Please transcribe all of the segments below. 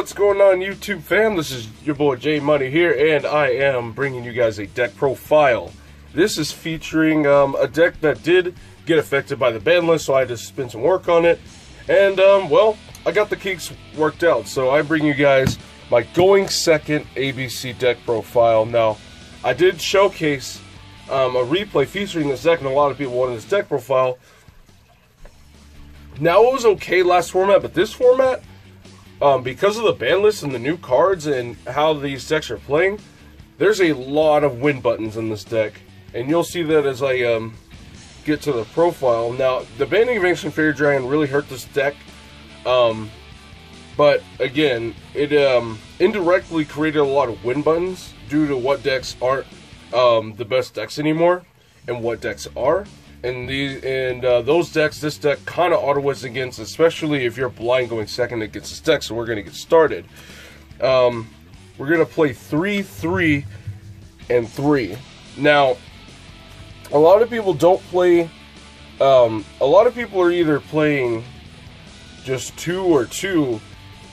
What's going on, YouTube fam? This is your boy J Money here, and I am bringing you guys a deck profile. This is featuring a deck that did get affected by the ban list, so I had to spend some work on it. And, well, I got the kinks worked out, so I bring you guys my going second ABC deck profile. Now, I did showcase a replay featuring this deck, and a lot of people wanted this deck profile. Now, it was okay last format, but this format, because of the ban list and the new cards and how these decks are playing, there's a lot of win buttons in this deck. And you'll see that as I get to the profile. Now, the banning of Ancient Fairy Dragon really hurt this deck. But, again, it indirectly created a lot of win buttons due to what decks aren't the best decks anymore and what decks are. And those decks, this deck kind of auto-wins against, especially if you're blind going second against this deck. So we're going to get started. We're going to play 3, 3, and 3. Now, a lot of people don't play. A lot of people are either playing just 2 or 2,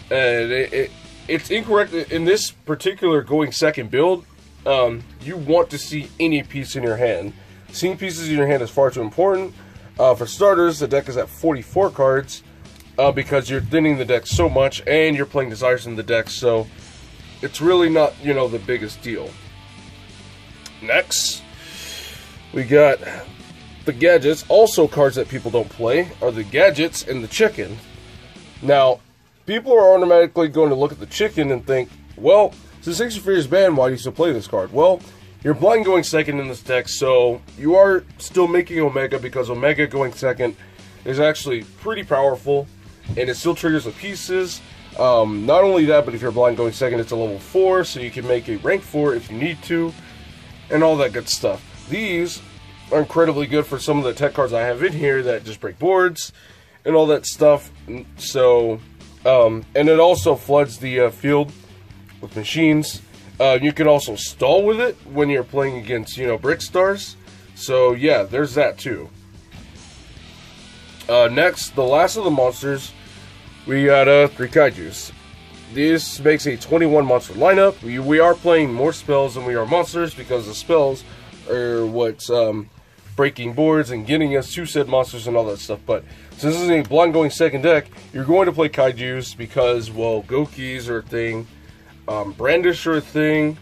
and it's incorrect in this particular going second build. You want to see any piece in your hand. Seeing pieces in your hand is far too important. For starters, the deck is at 44 cards because you're thinning the deck so much, and you're playing Desires in the deck, so it's really not, you know, the biggest deal. Next, we got the gadgets. Also, cards that people don't play are the gadgets and the chicken. Now, people are automatically going to look at the chicken and think, well, since Ancient Fairy is banned, why do you still play this card? Well, you're blind going second in this deck, so you are still making Omega, because Omega going second is actually pretty powerful, and it still triggers the pieces. Not only that, but if you're blind going second, it's a level 4, so you can make a rank 4 if you need to, and all that good stuff. These are incredibly good for some of the tech cards I have in here that just break boards and all that stuff. So, and it also floods the field with machines. You can also stall with it when you're playing against, you know, Brick Stars. So, yeah, there's that too. Next, the last of the monsters, we got 3 Kaijus. This makes a 21 monster lineup. We are playing more spells than we are monsters, because the spells are what's breaking boards and getting us to said monsters and all that stuff. But since this is a blind going second deck, you're going to play Kaijus because, well, Gokis are a thing. Brandish are a thing,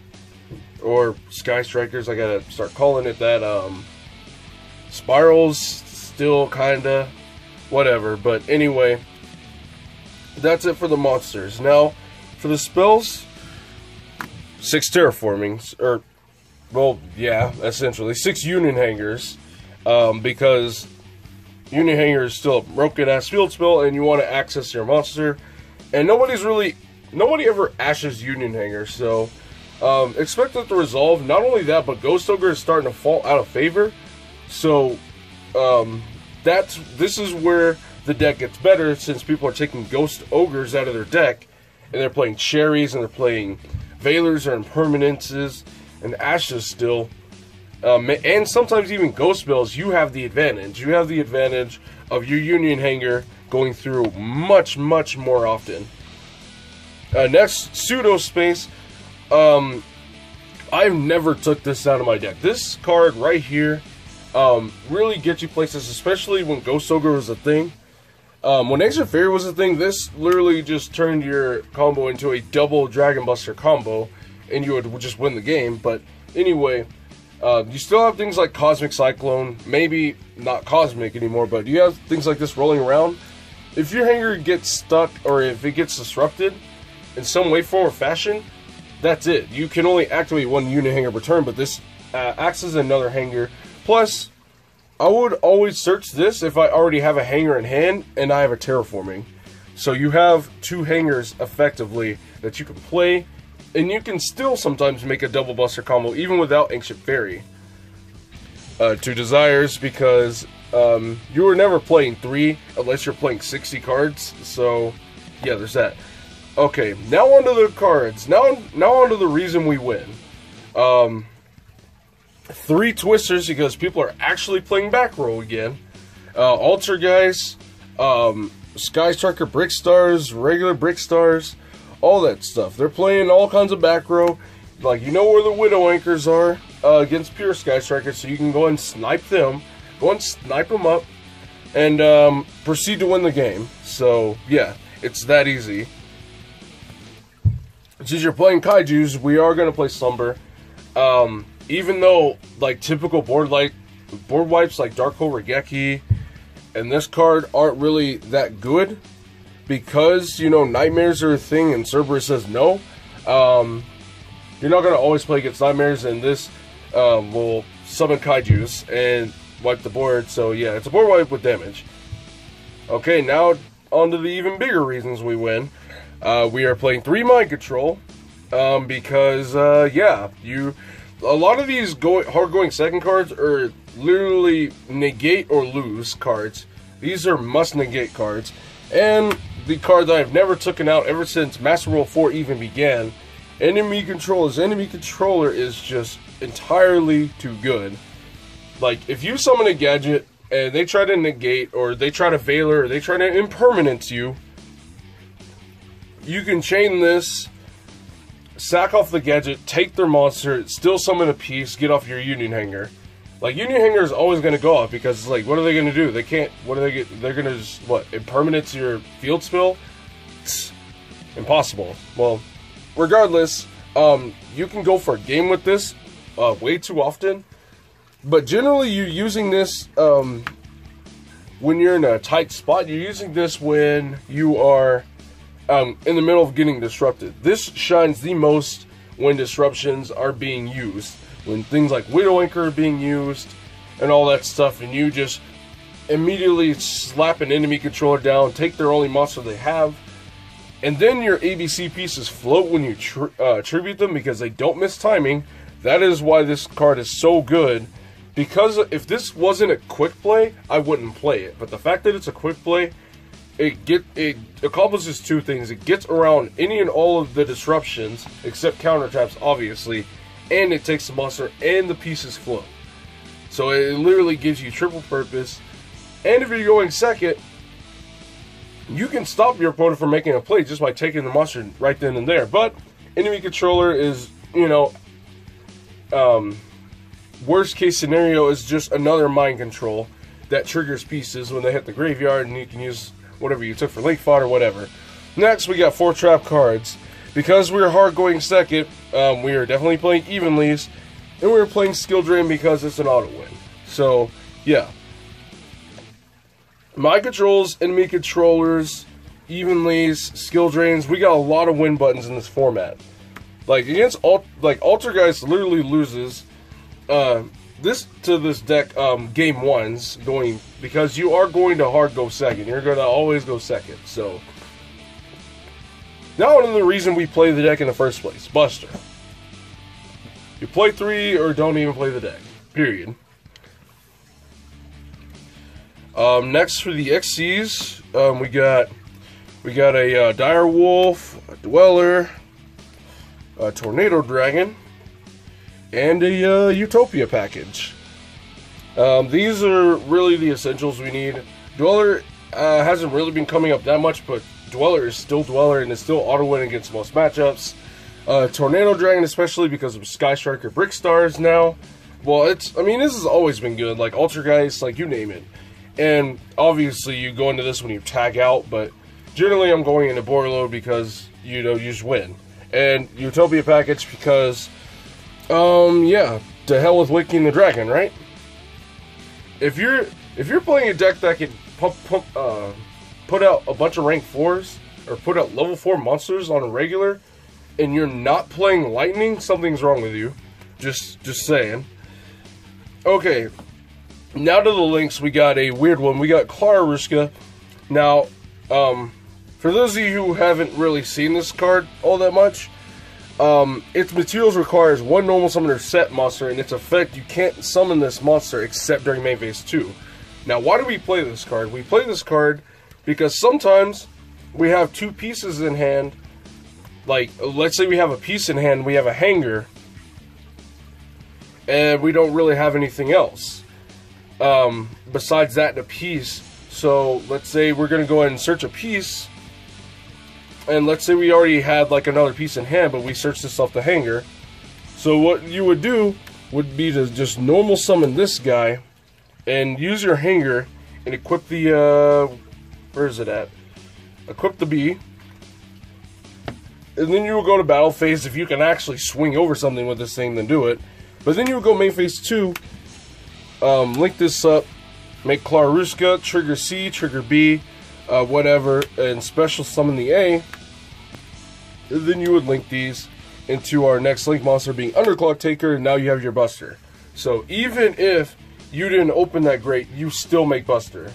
or Sky Strikers, I gotta start calling it that. Spirals, still kinda, whatever, but anyway, that's it for the monsters. Now, for the spells, 6 terraformings, or, well, yeah, essentially, 6 Union Hangers, because Union Hanger is still a broken-ass field spell, and you want to access your monster, and nobody ever ashes Union Hanger, so expect it to resolve. Not only that, but Ghost Ogre is starting to fall out of favor. So this is where the deck gets better, since people are taking Ghost Ogres out of their deck, and they're playing Cherries, and they're playing Veilers or Impermanences, and Ashes still. And sometimes even Ghost Spells, you have the advantage. You have the advantage of your Union Hanger going through much, much more often. Next, Pseudo Space. I've never took this out of my deck. This card right here really gets you places, especially when Ghost Ogre was a thing. When Ancient Fairy was a thing, this literally just turned your combo into a double Dragon Buster combo, and you would just win the game. But anyway, you still have things like Cosmic Cyclone, maybe not Cosmic anymore, but you have things like this rolling around. If your hanger gets stuck, or if it gets disrupted in some way, form, or fashion, that's it. You can only activate 1 Union Hanger per turn, but this acts as another hanger. Plus, I would always search this if I already have a hanger in hand and I have a terraforming. So you have 2 hangers effectively that you can play, and you can still sometimes make a double buster combo even without Ancient Fairy. 2 Desires, because you were never playing 3 unless you're playing 60 cards. So yeah, there's that. Okay, now onto the cards. Now onto the reason we win. 3 Twisters, because people are actually playing back row again. Altar Guys, Sky Striker Brick Stars, regular Brick Stars, all that stuff. They're playing all kinds of back row. Like, you know where the Widow Anchors are against pure Sky Strikers, so you can go and snipe them. Go and snipe them up and proceed to win the game. So, yeah, it's that easy. Since you're playing Kaijus, we are going to play Slumber. Even though, like, typical board wipes like Dark Hole Regeki and this card aren't really that good, because, you know, Nightmares are a thing and Cerberus says no, you're not going to always play against Nightmares, and this will summon Kaijus and wipe the board. So, yeah, it's a board wipe with damage. Okay, now on to the even bigger reasons we win. We are playing 3 Mind Control, because, yeah, a lot of these hard-going second cards are literally negate or lose cards. These are must-negate cards. And the card that I've never taken out ever since Master Rule 4 even began, Enemy Controller's Enemy Controller is just entirely too good. Like, if you summon a gadget and they try to negate, or they try to Veiler, or they try to impermanence you, you can chain this, sack off the gadget, take their monster, still summon a piece, get off your Union Hanger. Like, Union Hanger is always going to go off, because it's like, what are they going to do? They can't, what do they get? They're going to just, what, impermanence your field spill? It's impossible. Well, regardless, you can go for a game with this way too often. But generally, you're using this when you're in a tight spot. You're using this when you are in the middle of getting disrupted. This shines the most when disruptions are being used. When things like Widow Anchor are being used and all that stuff, and you just immediately slap an enemy controller down, take their only monster they have, and then your ABC pieces float when you tribute them because they don't miss timing. That is why this card is so good. Because if this wasn't a quick play, I wouldn't play it. But the fact that it's a quick play, it accomplishes two things. It gets around any and all of the disruptions, except counter traps, obviously, and it takes the monster and the pieces float. So it literally gives you triple purpose. And if you're going second, you can stop your opponent from making a play just by taking the monster right then and there. But enemy controller is, you know, worst case scenario is just another mind control that triggers pieces when they hit the graveyard, and you can use whatever you took for link fodder or whatever. Next, we got 4 trap cards. Because we're hard going second, we are definitely playing Evenlies, and we're playing Skill Drain because it's an auto win. So, yeah. Mind controls, enemy controllers, Evenlies, Skill Drains, we got a lot of win buttons in this format. Like, against Altergeist literally loses this deck game 1's going, because you are going to hard go second. You're going to always go second. So, now another reason we play the deck in the first place, Buster. You play 3 or don't even play the deck. Period. Next for the XCs, we got a Dire Wolf, a Dweller, a Tornado Dragon, and a Utopia package. These are really the essentials we need. Dweller hasn't really been coming up that much, but Dweller is still Dweller and is still auto-win against most matchups. Tornado Dragon, especially because of Sky Striker Brick Stars now. Well, I mean, this has always been good, like Altergeist, like you name it. And obviously you go into this when you tag out, but generally I'm going into board load because, you know, you just win. And Utopia package because, yeah, to hell with Waking the Dragon, right? If you're playing a deck that can put out a bunch of rank 4s, or put out level 4 monsters on a regular, and you're not playing Lightning, something's wrong with you. Just saying. Okay, now to the links, we got a weird one. We got Klara-Ruska. Now, for those of you who haven't really seen this card all that much, its materials requires 1 normal summoner set monster, and its effect, you can't summon this monster except during main phase 2. Now, why do we play this card? We play this card because sometimes we have 2 pieces in hand. Like, let's say we have a piece in hand, we have a hanger, and we don't really have anything else besides that and a piece. So let's say we're going to go ahead and search a piece and let's say we already had like another piece in hand, but we searched this off the hanger. So what you would do would be to just normal summon this guy and use your hanger and equip the, where is it at? Equip the B. And then you will go to battle phase. If you can actually swing over something with this thing, then do it. But then you will go main phase 2, link this up, make Klaruska, trigger C, trigger B, whatever, and special summon the A. And then you would link these into our next link monster being Underclock Taker, and now you have your Buster. So even if you didn't open that grate, you still make Buster.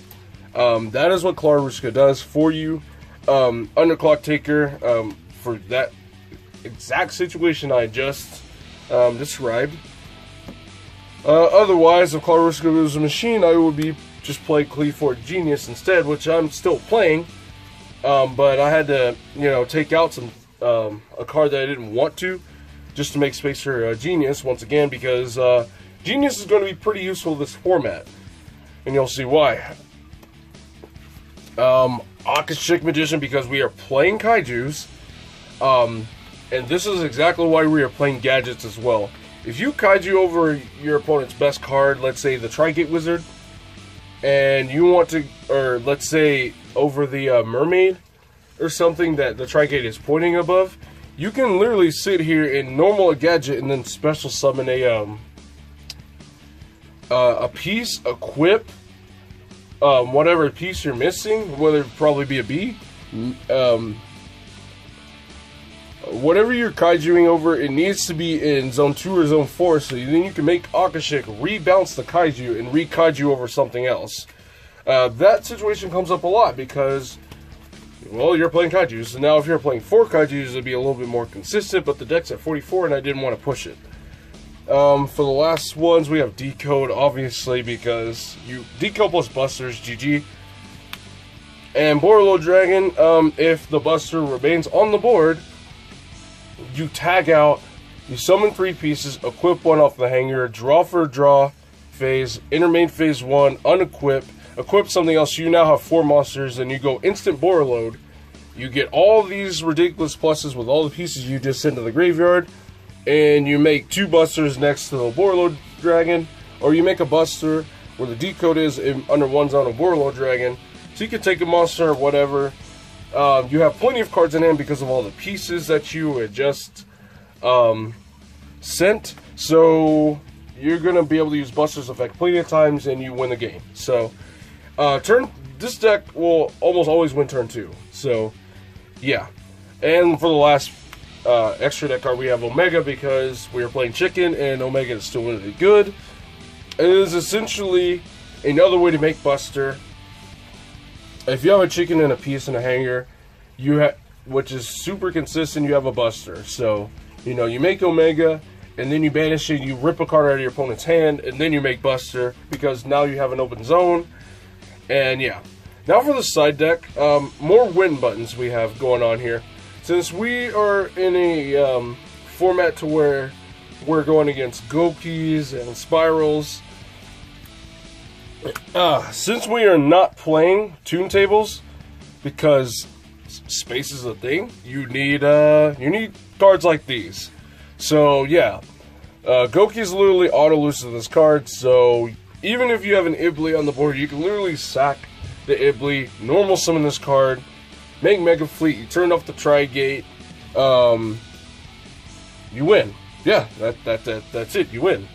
That is what Klaruska does for you. Underclock Taker, for that exact situation I just described. Otherwise, if Klaruska was a machine, I would be just play Qliphort Genius instead, which I'm still playing. But I had to, take out some a card that I didn't want to, just to make space for Genius once again, because Genius is going to be pretty useful in this format, and you'll see why. Akashic Magician, because we are playing Kaijus, and this is exactly why we are playing gadgets as well. If you Kaiju over your opponent's best card, let's say the Tri-Gate Wizard, and you want to, or let's say over the Mermaid or something that the Tri-Gate is pointing above, you can literally sit here and normal a gadget and then special summon a piece, equip, whatever piece you're missing, whether it probably be a B, whatever you're Kaijuing over, it needs to be in Zone 2 or Zone 4, so then you can make Akashic rebounce the Kaiju and re-Kaiju over something else. That situation comes up a lot because, well, you're playing Kaijus, and now if you're playing 4 Kaijus, it'd be a little bit more consistent, but the deck's at 44 and I didn't want to push it. For the last ones, we have Decode, obviously, because you Decode plus Busters, GG. And Borreload Dragon, if the Buster remains on the board, you tag out, you summon 3 pieces, equip 1 off the hanger, draw for a draw phase, enter main phase 1, unequip, equip something else, you now have 4 monsters, and you go instant Borreload. You get all these ridiculous pluses with all the pieces you just sent to the graveyard, and you make 2 Busters next to the Borreload Dragon, or you make a Buster where the Decode is under 1 zone of Borreload Dragon, so you can take a monster or whatever. You have plenty of cards in hand because of all the pieces that you had just sent, so you're going to be able to use Buster's effect plenty of times and you win the game. So this deck will almost always win turn 2, so yeah. And for the last extra deck card, we have Omega, because we are playing Chicken and Omega is still really good. It is essentially another way to make Buster. If you have a chicken and a piece and a hanger, which is super consistent, you have a Buster. So, you make Omega, and then you banish it, you rip a card out of your opponent's hand, and then you make Buster, because now you have an open zone. And yeah. Now for the side deck, more win buttons we have going on here. Since we are in a format to where we're going against Gokis and Spirals, since we are not playing Toon Tables, because space is a thing, you need cards like these. So yeah, Goki is literally auto loses this card. So even if you have an Ibli on the board, you can literally sack the Ibli, normal summon this card, make Mega Fleet, you turn off the Tri-Gate, you win. Yeah, that's it. You win.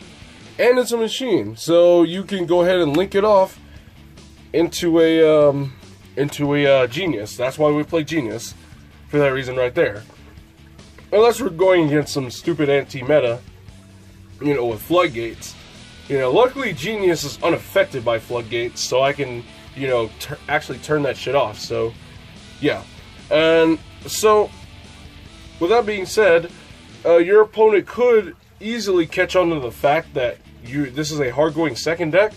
And it's a machine, so you can go ahead and link it off into a Genius. That's why we play Genius, for that reason right there. Unless we're going against some stupid anti-meta, with Floodgates. Luckily Genius is unaffected by Floodgates, so I can, actually turn that shit off. So, yeah. And so, with that being said, your opponent could easily catch on to the fact that this is a hard-going second deck,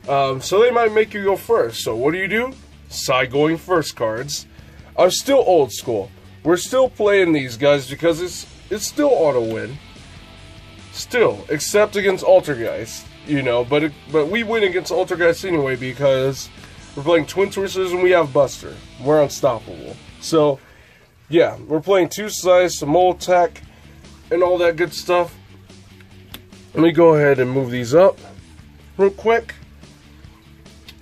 so they might make you go first. So what do? Side going first cards. I'm still old school. We're still playing these guys because it's still auto win. Still, except against Altergeist, but we win against Altergeist anyway because we're playing Twin Twisters and we have Buster. We're unstoppable. So yeah, we're playing 2 size, some Molotech, and all that good stuff. Let me go ahead and move these up real quick.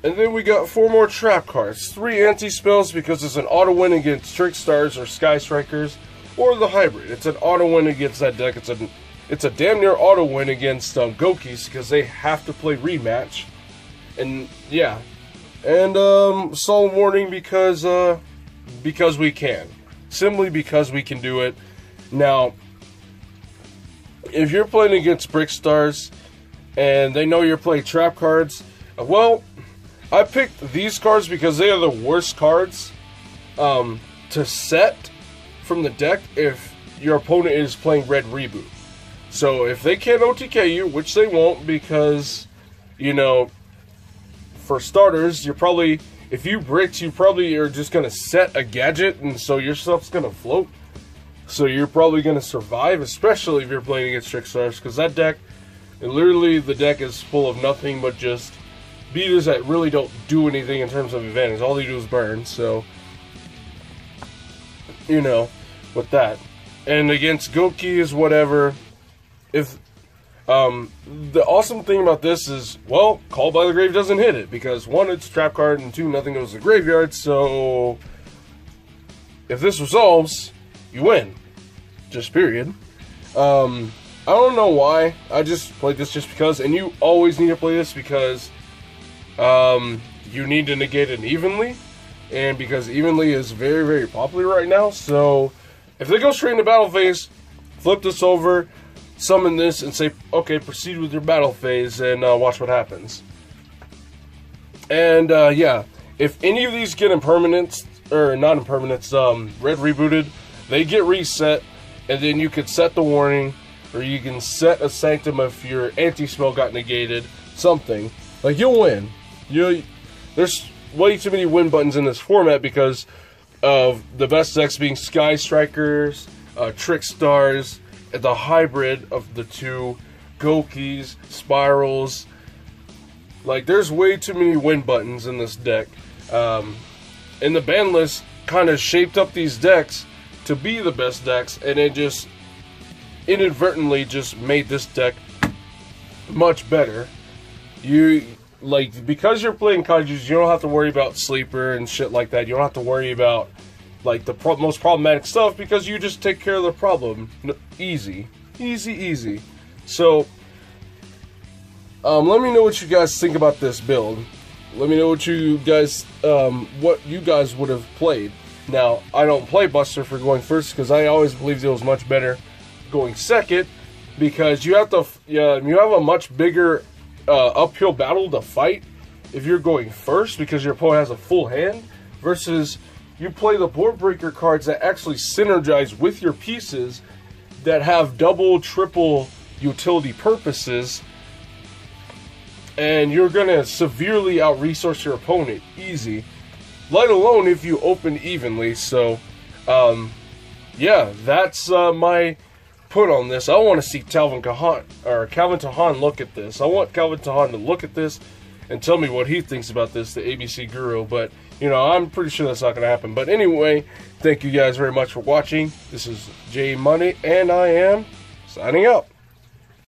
And then we got 4 more trap cards. 3 anti-spells because it's an auto win against Trickstars or Sky Strikers, or the hybrid. It's an auto win against that deck. It's a damn near auto win against Gokis because they have to play rematch. And yeah, and solemn warning because we can, simply because we can do it. Now, if you're playing against Brickstars and they know you're playing trap cards, well, I picked these cards because they are the worst cards to set from the deck if your opponent is playing Red Reboot. So if they can't OTK you, which they won't, because, you know, for starters, you're probably, if you bricks, you probably are just going to set a gadget, and so your stuff's going to float. So you're probably going to survive, especially if you're playing against Trickstars, because that deck, and literally the deck is full of nothing but just beaters that really don't do anything in terms of advantage. All they do is burn, so, you know, with that. And against Gokis, whatever, if, the awesome thing about this is, well, Called by the Grave doesn't hit it, because 1, it's a trap card, and 2, nothing goes to the graveyard, so if this resolves, you win. Just period. I don't know why, I just played this just because, and you always need to play this because you need to negate it evenly, and because evenly is very, very popular right now. So if they go straight into battle phase, flip this over, summon this, and say, okay, proceed with your battle phase, and watch what happens. And yeah, if any of these get impermanents, or not impermanents, Red Rebooted, they get reset, and then you could set the warning, or you can set a Sanctum if your anti-spell got negated, something. Like, you'll win. There's way too many win buttons in this format because of the best decks being Sky Strikers, Trickstars, the hybrid of the 2, Gokis, Spirals. Like, there's way too many win buttons in this deck. And the ban list kind of shaped up these decks to be the best decks, and it just inadvertently just made this deck much better. Like, because you're playing Kaijus, you don't have to worry about Sleeper and shit like that. You don't have to worry about, like, the most problematic stuff because you just take care of the problem. Easy. Easy, easy. So, let me know what you guys think about this build. Let me know what you guys would have played. Now, I don't play Buster for going first because I always believed it was much better going second, because you have a much bigger uphill battle to fight if you're going first because your opponent has a full hand, versus you play the board breaker cards that actually synergize with your pieces that have double, triple utility purposes, and you're gonna severely out-resource your opponent easy, let alone if you open evenly. So yeah, that's my put on this. I want to see Calvin Tahan look at this. I want Calvin Tahan to look at this and tell me what he thinks about this, the ABC Guru. But, you know, I'm pretty sure that's not going to happen. But anyway, thank you guys very much for watching. This is J Money, and I am signing out.